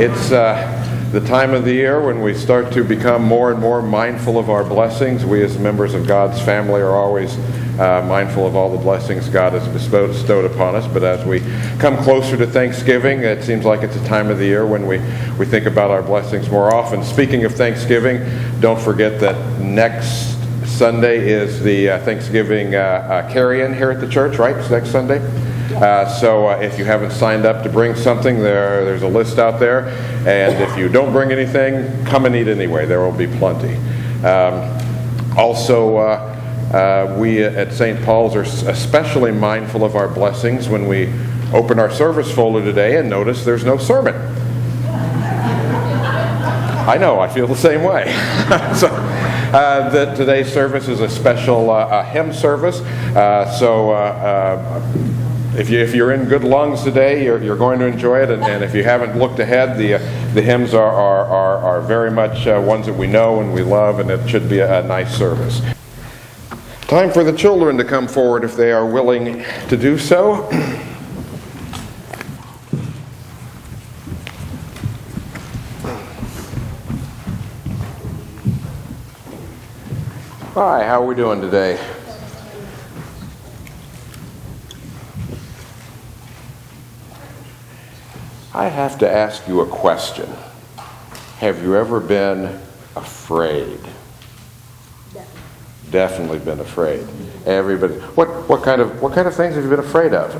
It's the time of the year when we start to become more and more mindful of our blessings. We as members of God's family are always mindful of all the blessings God has bestowed upon us. But as we come closer to Thanksgiving, it seems like it's a time of the year when we think about our blessings more often. Speaking of Thanksgiving, don't forget that next Sunday is the Thanksgiving carry-in here at the church, right? It's next Sunday. So if you haven't signed up to bring something, there's a list out there. And if you don't bring anything, come and eat anyway. There will be plenty. We at St. Paul's are especially mindful of our blessings when we open our service folder today and notice there's no sermon. I know, I feel the same way. Today's service is a special hymn service. If you're in good lungs today, you're going to enjoy it. And if you haven't looked ahead, the hymns are very much ones that we know and we love, and it should be a nice service. Time for the children to come forward if they are willing to do so. Hi, how are we doing today? I have to ask you a question. Have you ever been afraid? Definitely been afraid. Everybody. What kind of things have you been afraid of?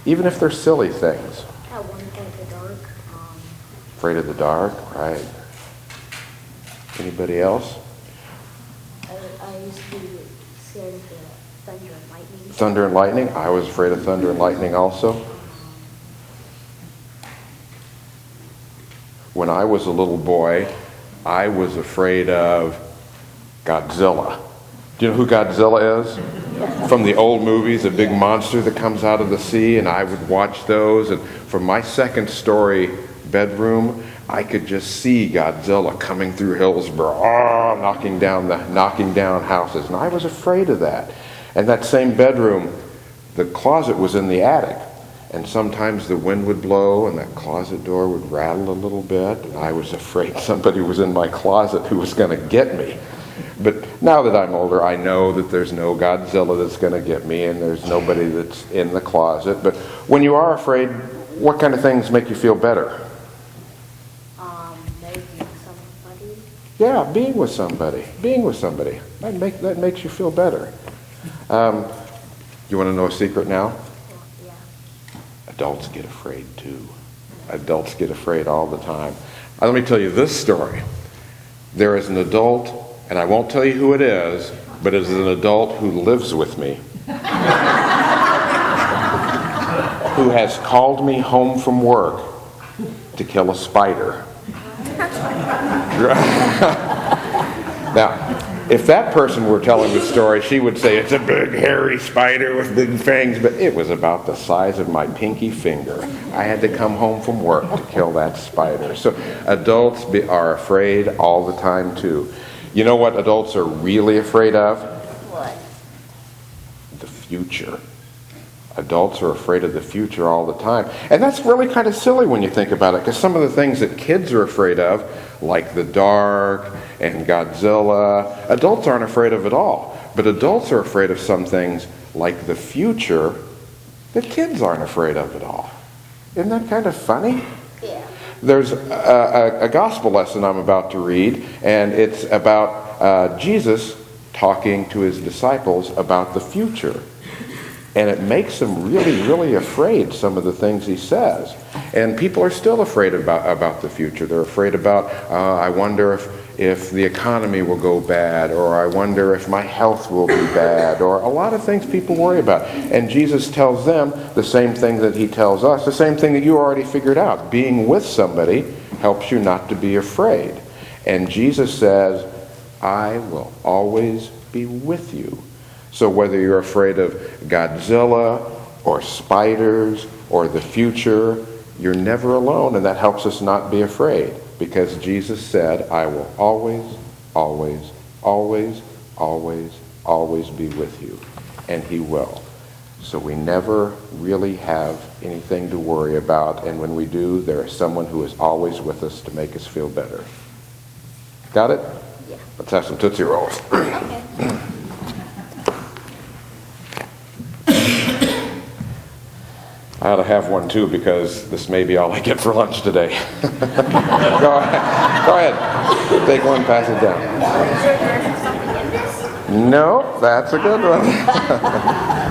Even if they're silly things. At one point, the dark. Afraid of the dark, right? Anybody else? I used to be scared of the thunder and lightning. Thunder and lightning? I was afraid of thunder and lightning also. When I was a little boy, I was afraid of Godzilla. Do you know who Godzilla is? From the old movies, a big monster that comes out of the sea, and I would watch those. And from my second story bedroom, I could just see Godzilla coming through Hillsborough, knocking down houses. And I was afraid of that. And that same bedroom, the closet was in the attic. And sometimes the wind would blow and that closet door would rattle a little bit. And I was afraid somebody was in my closet who was going to get me. But now that I'm older, I know that there's no Godzilla that's going to get me and there's nobody that's in the closet. But when you are afraid, what kind of things make you feel better? Maybe somebody. Yeah, being with somebody. That makes you feel better. You want to know a secret now? Yeah. Adults get afraid too. Adults get afraid all the time. Let me tell you this story. There is an adult, and I won't tell you who it is, but it is an adult who lives with me, who has called me home from work to kill a spider. Now, if that person were telling the story, she would say it's a big hairy spider with big fangs, but it was about the size of my pinky finger. I had to come home from work to kill that spider. So adults are afraid all the time too. You know what adults are really afraid of? What? The future. Adults are afraid of the future all the time. And that's really kind of silly when you think about it, because some of the things that kids are afraid of, like the dark and Godzilla, adults aren't afraid of at all. But adults are afraid of some things, like the future, that kids aren't afraid of at all. Isn't that kind of funny? Yeah. There's a gospel lesson I'm about to read, and it's about Jesus talking to his disciples about the future. And it makes them really, really afraid, some of the things he says. And people are still afraid about the future. They're afraid about, I wonder if the economy will go bad, or I wonder if my health will be bad, or a lot of things people worry about. And Jesus tells them the same thing that he tells us, the same thing that you already figured out. Being with somebody helps you not to be afraid. And Jesus says, I will always be with you. So whether you're afraid of Godzilla or spiders or the future, you're never alone, and that helps us not be afraid, because Jesus said, I will always, always, always, always, always be with you, and he will. So we never really have anything to worry about, and when we do, there is someone who is always with us to make us feel better. Got it? Yeah. Let's have some Tootsie Rolls. Okay. I ought to have one too, because this may be all I get for lunch today. Go ahead. Take one, pass it down. No, that's a good one.